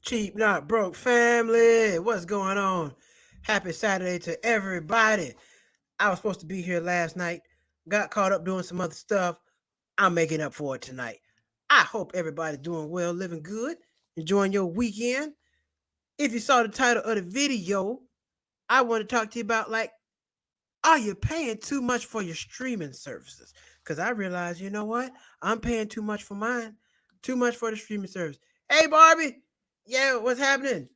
Cheap Not Broke family, what's going on? Happy Saturday to everybody. I was supposed to be here last night, got caught up doing some other stuff. I'm making up for it tonight. I hope everybody's doing well, living good, enjoying your weekend. If you saw the title of the video, I want to talk to you about are you paying too much for your streaming services? Because I realize, you know what? I'm paying too much for mine, too much for the streaming service. Hey, Barbie. Yeah, what's happening?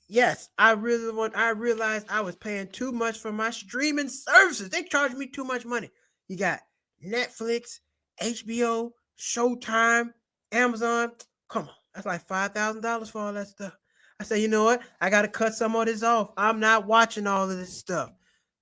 Yes, I realized I was paying too much for my streaming services. They charge me too much money. You got Netflix, HBO, Showtime, Amazon. Come on, that's like $5,000 for all that stuff. I said, you know what? I got to cut some of this off. I'm not watching all of this stuff.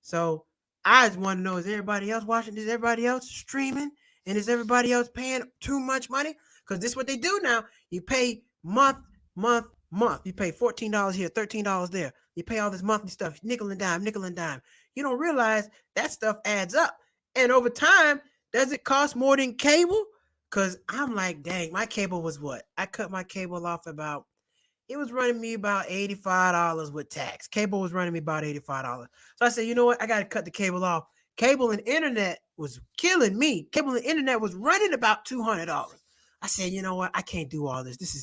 So I just want to know, is everybody else watching? Is everybody else streaming? And is everybody else paying too much money? Because this is what they do now. You pay month. You pay $14 here, $13 there. You pay all this monthly stuff, nickel and dime, nickel and dime. You don't realize that stuff adds up. And over time, does it cost more than cable? Because I'm like, dang, my cable was what? I cut my cable off it was running me about $85 with tax. Cable was running me about $85. So I said, you know what? I got to cut the cable off. Cable and internet was killing me. Cable and internet was running about $200. I said, you know what? I can't do all this. This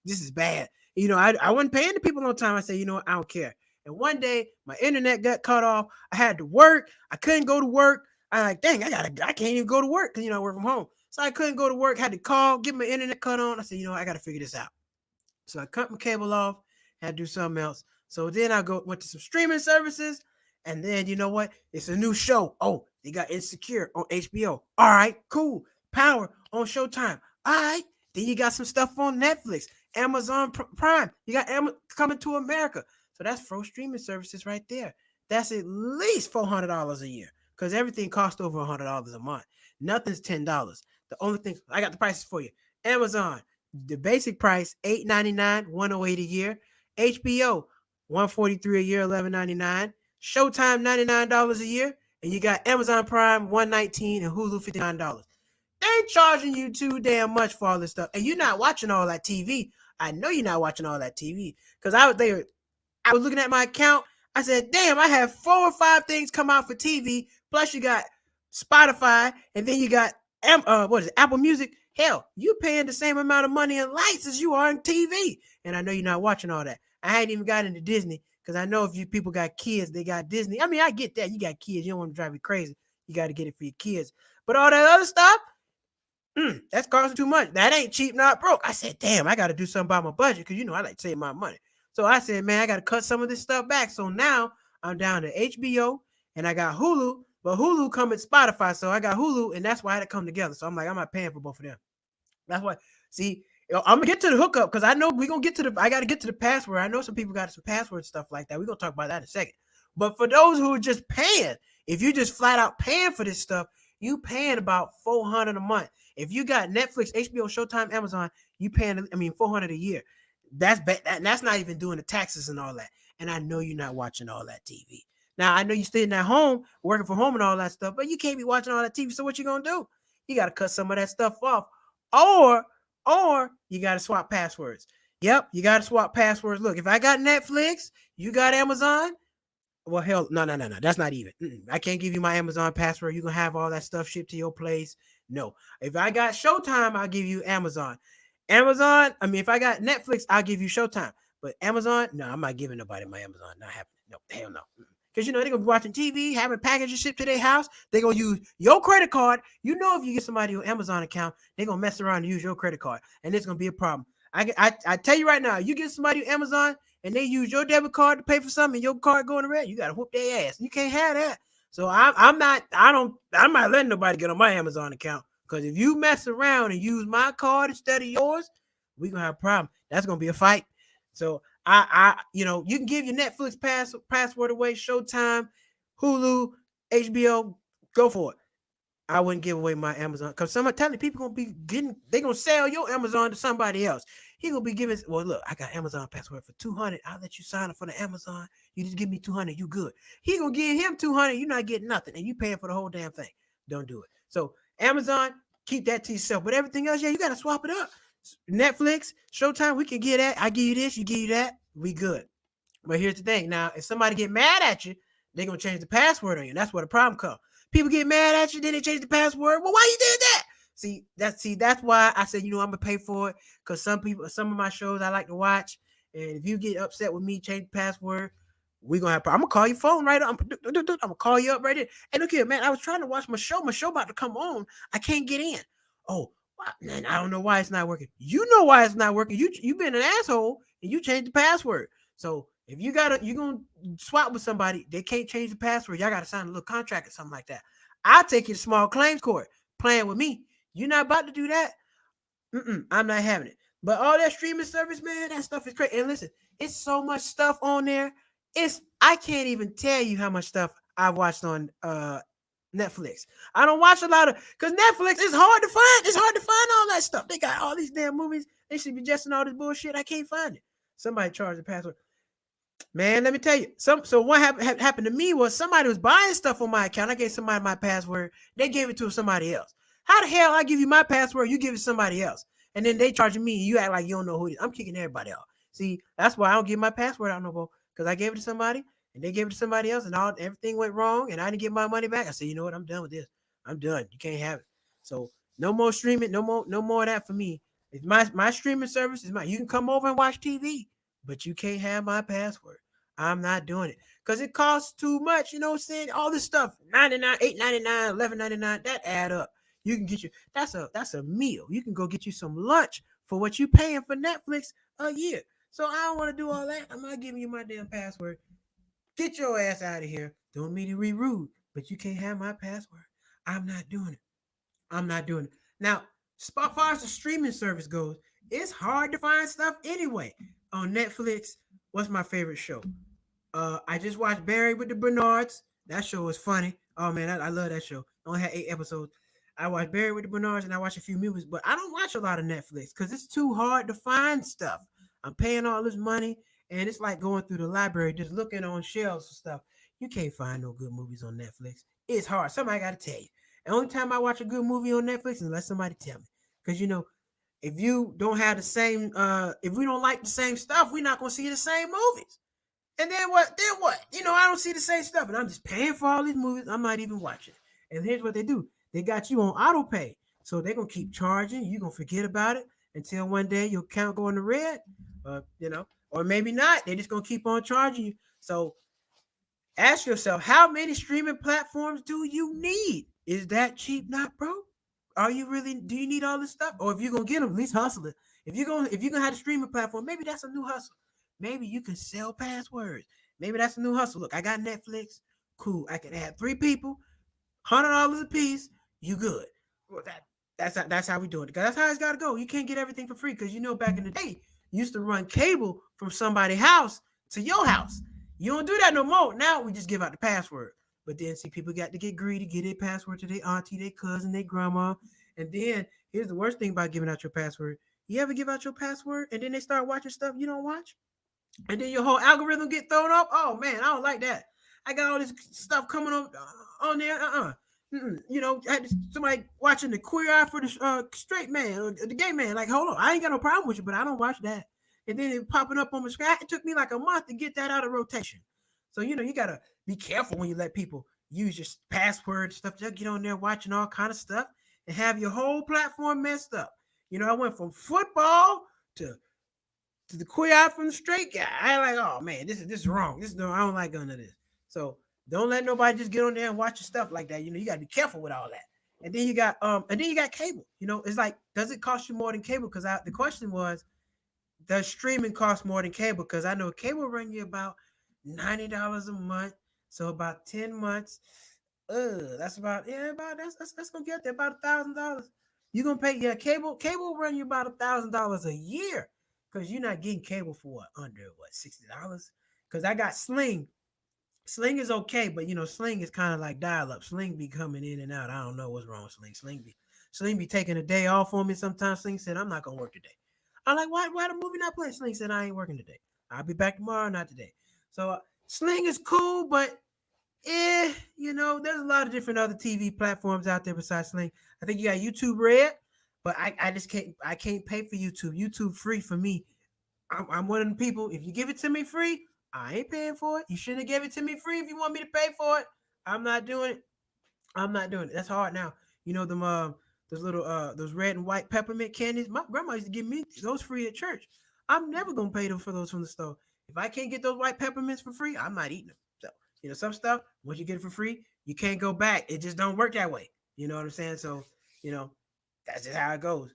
is bad. You know, I wasn't paying the people on time. I said, you know what? I don't care. And one day my internet got cut off. I had to work. I couldn't go to work. I like, dang, I can't even go to work because I work from home. So I couldn't go to work, had to call, get my internet cut on. I said, you know, I got to figure this out. So I cut my cable off, had to do something else. So then went to some streaming services, and then you know what? It's a new show. Oh, they got Insecure on HBO. All right, cool. Power on Showtime. All right. Then you got some stuff on Netflix, Amazon Prime. You got Coming to America. So that's 4 streaming services right there. That's at least $400 a year because everything costs over $100 a month. Nothing's $10. The only thing I got the prices for you. Amazon, the basic price $8.99, $108 a year. HBO $143 a year, $11.99. Showtime $99 a year, and you got Amazon Prime $119 and Hulu $59. They ain't charging you too damn much for all this stuff, and you're not watching all that TV. I know you're not watching all that TV because I was there. I was looking at my account. I said, damn, I have 4 or 5 things come out for TV. Plus, you got Spotify, and then you got Apple Music. Hell, you paying the same amount of money in lights as you are in TV. And I know you're not watching all that. I hadn't even got into Disney because I know if you people got kids, they got Disney. I mean, I get that. You got kids. You don't want to drive you crazy. You got to get it for your kids. But all that other stuff, that's costing too much. That ain't cheap, not broke. I said, damn, I got to do something about my budget because, I like to save my money. So I said, man, I got to cut some of this stuff back. So now I'm down to HBO and I got Hulu, but Hulu come with Spotify. So I got Hulu and that's why I had to come together. So I'm like, I'm not paying for both of them. That's why, see, I'm gonna get to the hookup because I know we're gonna get to I gotta get to the password. I know some people got some password stuff like that. We're gonna talk about that in a second. But for those who are just paying, if you just flat out paying for this stuff, you paying about $400 a month. If you got Netflix, HBO, Showtime, Amazon, you paying $400 a year. That's that's not even doing the taxes and all that. And I know you're not watching all that TV. Now I know you're staying at home, working from home and all that stuff, but you can't be watching all that TV. So what you gonna do? You gotta cut some of that stuff off. Or you got to swap passwords. Yep, you got to swap passwords. Look, if I got Netflix, you got Amazon. Well, hell, no. That's not even. I can't give you my Amazon password. You're going to have all that stuff shipped to your place. No. If I got Showtime, I'll give you Amazon. If I got Netflix, I'll give you Showtime. But Amazon, no, I'm not giving nobody my Amazon. Not happening. No, hell no. Because, they're going to be watching TV, having packages shipped to their house. They're going to use your credit card. If you get somebody on Amazon account, they're going to mess around and use your credit card. And it's going to be a problem. I tell you right now, you get somebody on Amazon and they use your debit card to pay for something, and your card going to red, you gotta whoop their ass. You can't have that. So I'm not letting nobody get on my Amazon account, because if you mess around and use my card instead of yours, we gonna have a problem. That's gonna be a fight. So you can give your Netflix password away, Showtime, Hulu, HBO, go for it. I wouldn't give away my Amazon, because some telling me people they gonna sell your Amazon to somebody else. He gonna be giving, well, look, I got Amazon password for 200. I'll let you sign up for the Amazon. You just give me 200, you good. He gonna give him 200, you're not getting nothing, and you paying for the whole damn thing. Don't do it. So Amazon, keep that to yourself. But everything else, yeah, you gotta swap it up. Netflix, Showtime, we can get that. I give you this, you give you that, we good. But here's the thing. Now, if somebody get mad at you, they're gonna change the password on you. That's where the problem comes. People get mad at you, then they change the password. Well, why you did that? That's why I said, I'm gonna pay for it, because some of my shows I like to watch, and if you get upset with me, change the password, we gonna have. I'm gonna call your phone right up. I'm gonna call you up right there. Hey, look here, man. I was trying to watch my show. My show about to come on. I can't get in. Oh, man, I don't know why it's not working. You know why it's not working. You've been an asshole and you changed the password. So if you're gonna swap with somebody, they can't change the password. Y'all gotta sign a little contract or something like that. I'll take you to small claims court playing with me. You're not about to do that. I'm not having it. But all that streaming service, man, that stuff is crazy. And listen, it's so much stuff on there. I can't even tell you how much stuff I watched on Netflix. I don't watch a lot of, because Netflix is hard to find. It's hard to find all that stuff. They got all these damn movies. They should be just in all this bullshit. I can't find it. Somebody charged the password. Man, let me tell you. So what happened to me was somebody was buying stuff on my account. I gave somebody my password. They gave it to somebody else. How the hell I give you my password, you give it to somebody else, and then they charging me, and you act like you don't know who it is? I'm kicking everybody off. See, that's why I don't give my password out no more, because I gave it to somebody, and they gave it to somebody else, and everything went wrong, and I didn't get my money back. I said, you know what? I'm done with this. I'm done. You can't have it. So no more streaming. No more of that for me. If my streaming service is you can come over and watch TV, but you can't have my password. I'm not doing it, because it costs too much. You know what I'm saying? All this stuff, $9.99, $8.99, $11.99, that add up. You can get that's a meal. You can go get you some lunch for what you paying for Netflix a year. So I don't want to do all that. I'm not giving you my damn password. Get your ass out of here. Don't mean to be rude, but you can't have my password. I'm not doing it. I'm not doing it. Now, as far as the streaming service goes, it's hard to find stuff anyway. On Netflix, what's my favorite show? I just watched Barry with the Bernards. That show was funny. Oh man, I love that show. Only had 8 episodes. I watched Barry with the Bernards, and I watched a few movies, but I don't watch a lot of Netflix because it's too hard to find stuff. I'm paying all this money, and it's like going through the library just looking on shelves and stuff. You can't find no good movies on Netflix. It's hard. Somebody got to tell you. The only time I watch a good movie on Netflix is unless somebody tell me. Because if you don't have the same, if we don't like the same stuff, we're not gonna see the same movies. And then what? I don't see the same stuff, and I'm just paying for all these movies. I'm not even watching. And here's what they do: they got you on auto pay, so they're gonna keep charging. You're gonna forget about it until one day your account go in the red, or maybe not. They're just gonna keep on charging you. So ask yourself, how many streaming platforms do you need? Is that cheap, not broke? Are you really? Do you need all this stuff? Or if you're gonna get them, at least hustle it. If you're gonna have a streaming platform, maybe that's a new hustle. Maybe you can sell passwords. Maybe that's a new hustle. Look, I got Netflix. Cool. I can add 3 people, $100 a piece. You good? Well, that's how we do it. Because that's how it's got to go. You can't get everything for free. Because back in the day, you used to run cable from somebody's house to your house. You don't do that no more. Now we just give out the password. But then see, people got to get greedy, get their password to their auntie, their cousin, their grandma. And then here's the worst thing about giving out your password. You ever give out your password and then they start watching stuff you don't watch? And then your whole algorithm get thrown up. Oh man, I don't like that. I got all this stuff coming up on there. I had somebody watching the Queer Eye for the straight man or the gay man. Like, hold on, I ain't got no problem with you, but I don't watch that. And then it popping up on my screen. It took me like a month to get that out of rotation. So you gotta be careful when you let people use your password stuff. Just get on there watching all kind of stuff and have your whole platform messed up. I went from football to the queer eye from the straight guy. I like, oh man, this is wrong. I don't like none of this. So don't let nobody just get on there and watch your stuff like that. You gotta be careful with all that. And then you got cable. It's like, does it cost you more than cable? Because the question was, the streaming costs more than cable because I know cable run you about $90 a month. So about 10 months. That's about about that's gonna get there about $1,000. You're gonna pay cable will run you about $1,000 a year because you're not getting cable for under $60. Because I got Sling. Sling is okay, but Sling is kind of like dial up. Sling be coming in and out. I don't know what's wrong with Sling. Sling be taking a day off on me sometimes. Sling said, I'm not gonna work today. I'm like, why the movie not playing? Sling said, I ain't working today. I'll be back tomorrow, not today. So Sling is cool, but there's a lot of different other TV platforms out there besides Sling. I think you got YouTube Red, but I just can't pay for YouTube. YouTube free for me. I'm one of the people. If you give it to me free, I ain't paying for it. You shouldn't have given it to me free if you want me to pay for it. I'm not doing it. I'm not doing it. That's hard now. Them those little those red and white peppermint candies. My grandma used to give me those free at church. I'm never gonna pay them for those from the store. If I can't get those white peppermints for free, I'm not eating them. So some stuff once you get it for free, you can't go back. It just don't work that way. You know what I'm saying? So you know that's just how it goes.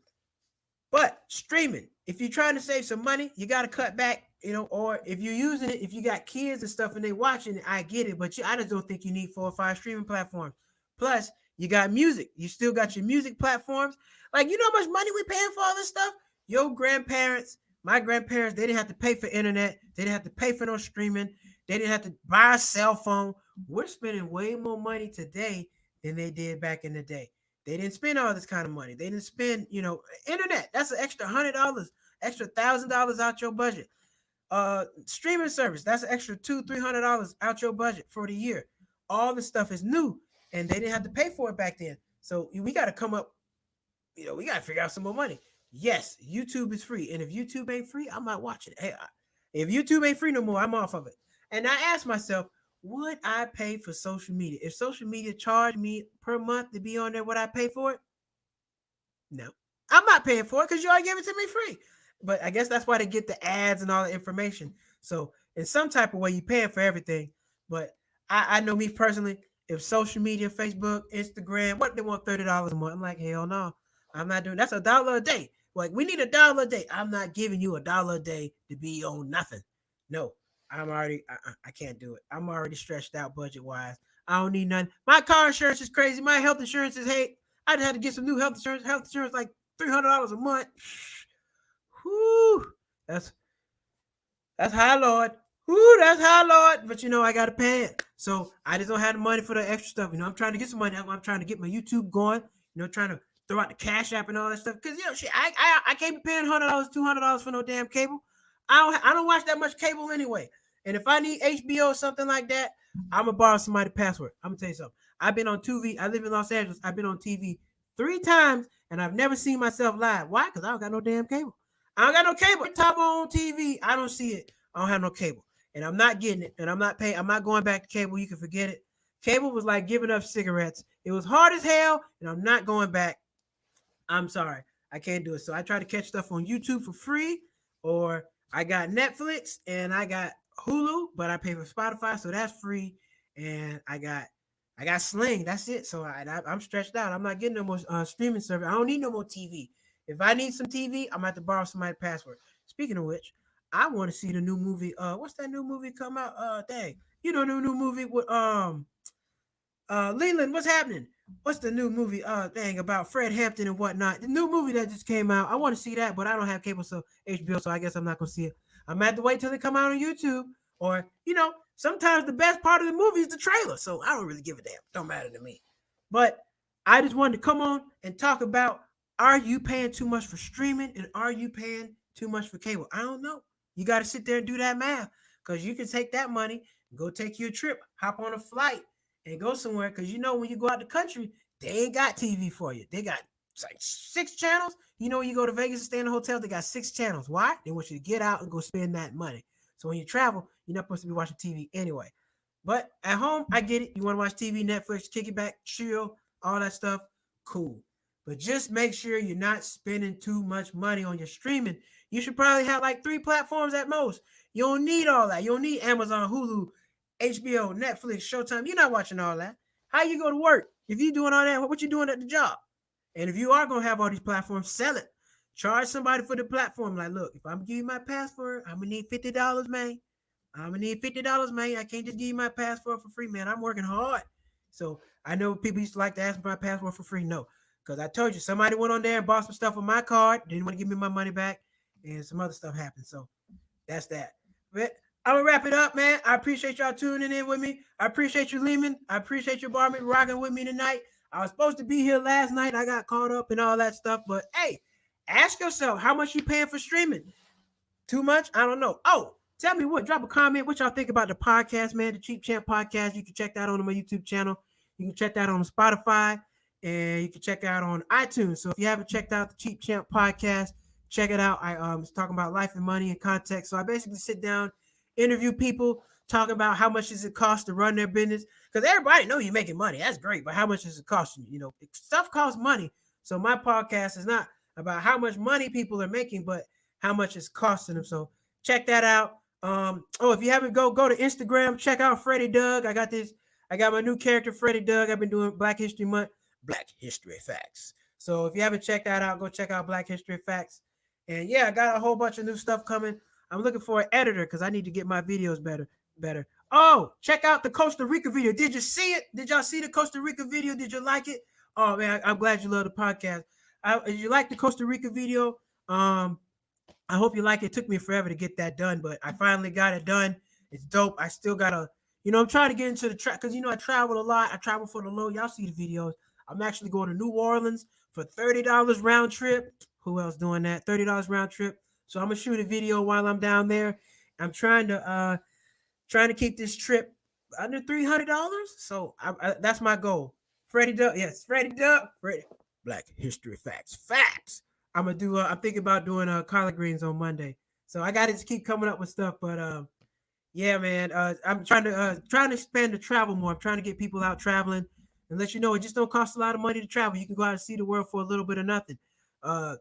But streaming, if you're trying to save some money, you got to cut back, or if you're using it, if you got kids and stuff and they watching it, I get it. But I just don't think you need 4 or 5 streaming platforms. Plus, you got music. You still got your music platforms. Like, you know how much money we paying for all this stuff? Your grandparents, my grandparents, they didn't have to pay for internet. They didn't have to pay for no streaming. They didn't have to buy a cell phone. We're spending way more money today than they did back in the day. They didn't spend all this kind of money. They didn't spend, internet. That's an extra $100, extra $1,000 out your budget. Streaming service. That's an extra $200-300 out your budget for the year. All this stuff is new, and they didn't have to pay for it back then. So we got to come up. We got to figure out some more money. Yes, YouTube is free, and if YouTube ain't free, I'm not watching it. Hey, if YouTube ain't free no more, I'm off of it. And I asked myself, would I pay for social media? If social media charged me per month to be on there, would I pay for it? No. I'm not paying for it because you already gave it to me free. But I guess that's why they get the ads and all the information. So in some type of way, you're paying for everything. But I know me personally, if social media, Facebook, Instagram, what they want $30 a month, I'm like, hell no. I'm not doing that's $1 a day. Like, we need $1 a day. I'm not giving you $1 a day to be on nothing. No. I can't do it. I'm already stretched out budget wise. I don't need nothing. My car insurance is crazy. My health insurance is hate. I just had to get some new health insurance. Health insurance like $300 a month. Whoo, that's high, Lord. Whoo, that's high, Lord. But I gotta pay it. So I just don't have the money for the extra stuff. I'm trying to get some money. I'm trying to get my YouTube going. Trying to throw out the Cash App and all that stuff. Because shit, I can't be paying $100, $200 for no damn cable. I don't watch that much cable anyway. And if I need HBO or something like that, I'm gonna borrow somebody's password. I'm gonna tell you something. I've been on TV. I live in Los Angeles. I've been on TV 3 times, and I've never seen myself live. Why? Because I don't got no damn cable. I don't got no cable. Top on TV. I don't see it. I don't have no cable, and I'm not getting it. And I'm not paying. I'm not going back to cable. You can forget it. Cable was like giving up cigarettes. It was hard as hell, and I'm not going back. I'm sorry. I can't do it. So I try to catch stuff on YouTube for free, or I got Netflix and I got Hulu, but I pay for Spotify, so that's free. And I got Sling. That's it. So I'm stretched out. I'm not getting no more streaming service. I don't need no more TV. If I need some TV, I'm gonna have to borrow somebody's password. Speaking of which, I want to see the new movie. What's that new movie come out? Dang, the new movie with Leland. What's happening? What's the new movie? Dang, about Fred Hampton and whatnot. The new movie that just came out. I want to see that, but I don't have cable, so HBO, so I guess I'm not gonna see it. I'm gonna have to wait till they come out on YouTube. Or, sometimes the best part of the movie is the trailer. So I don't really give a damn. Don't matter to me. But I just wanted to come on and talk about, are you paying too much for streaming and are you paying too much for cable? I don't know. You got to sit there and do that math, because you can take that money and go take your trip, hop on a flight and go somewhere. Because when you go out the country, they ain't got TV for you. They got like 6 channels. When you go to Vegas and stay in a hotel, they got 6 channels. Why? They want you to get out and go spend that money. So when you travel, you're not supposed to be watching TV anyway. But at home, I get it. You want to watch TV, Netflix, kick it back, chill, all that stuff, cool. But just make sure you're not spending too much money on your streaming. You should probably have like 3 platforms at most. You don't need all that. You don't need Amazon, Hulu, HBO, Netflix, Showtime. You're not watching all that. How you go to work? If you're doing all that, what you doing at the job? And if you are going to have all these platforms, sell it. Charge somebody for the platform. Like, look, if I'm gonna give you my password, I'm gonna need $50, man. I'm gonna need $50, man. I can't just give you my password for free, man. I'm working hard. So I know people used to like to ask for my password for free. No, because I told you somebody went on there and bought some stuff on my card, didn't want to give me my money back, and some other stuff happened. So that's that. But I'm gonna wrap it up, man. I appreciate y'all tuning in with me. I appreciate you, Lehman. I appreciate you, Barmy, rocking with me tonight. I was supposed to be here last night. I got caught up and all that stuff. But hey, ask yourself how much you paying for streaming. Too much? I don't know. Oh, tell me what. Drop a comment. What y'all think about the podcast, man? The Cheap Champ podcast. You can check that on my YouTube channel. You can check that on Spotify, and you can check out on iTunes. So if you haven't checked out the Cheap Champ podcast, check it out. I was talking about life and money and context. So I basically sit down, interview people, talk about how much does it cost to run their business. Because everybody know you're making money. That's great, but how much does it cost you? You know, stuff costs money. So my podcast is not about how much money people are making, but how much it's costing them. So check that out. If you haven't go to Instagram, check out Freddie Doug. I got my new character, Freddie Doug. I've been doing Black History Month, Black History Facts. So if you haven't checked that out, go check out Black History Facts. And yeah, I got a whole bunch of new stuff coming. I'm looking for an editor because I need to get my videos better. Oh, check out the Costa Rica video. Did you see it? Did y'all see the Costa Rica video? Did you like it? Oh man, I'm glad you love the podcast. Did you like the Costa Rica video? I hope you like it. It took me forever to get that done, but I finally got it done. It's dope. I still gotta, I'm trying to get into the track because I travel a lot. I travel for the low. Y'all see the videos. I'm actually going to New Orleans for $30 round trip. Who else doing that? $30 round trip. So I'm gonna shoot a video while I'm down there. I'm trying to keep this trip under $300. So that's my goal. Freddie Duck, yes, Freddie Duck, Freddie. Black History Facts. I'm thinking about doing collard greens on Monday. So I got to keep coming up with stuff. But yeah, man, I'm trying to expand the travel more. I'm trying to get people out traveling and let you know it just don't cost a lot of money to travel. You can go out and see the world for a little bit of nothing. And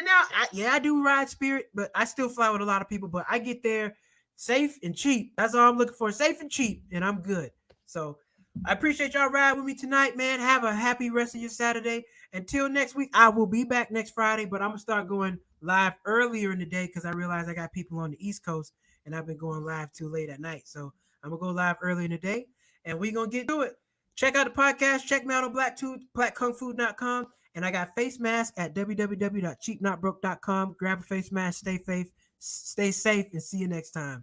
now, I do ride Spirit, but I still fly with a lot of people. But I get there safe and cheap. That's all I'm looking for. Safe and cheap, and I'm good. So I appreciate y'all riding with me tonight, man. Have a happy rest of your Saturday. Until next week, I will be back next Friday, but I'm gonna start going live earlier in the day because I realize I got people on the East Coast and I've been going live too late at night. So I'm gonna go live early in the day and we're gonna get to it. Check out the podcast. Check me out on blackkungfu.com. And I got face masks at www.cheapnotbroke.com. Grab a face mask, stay safe, and see you next time.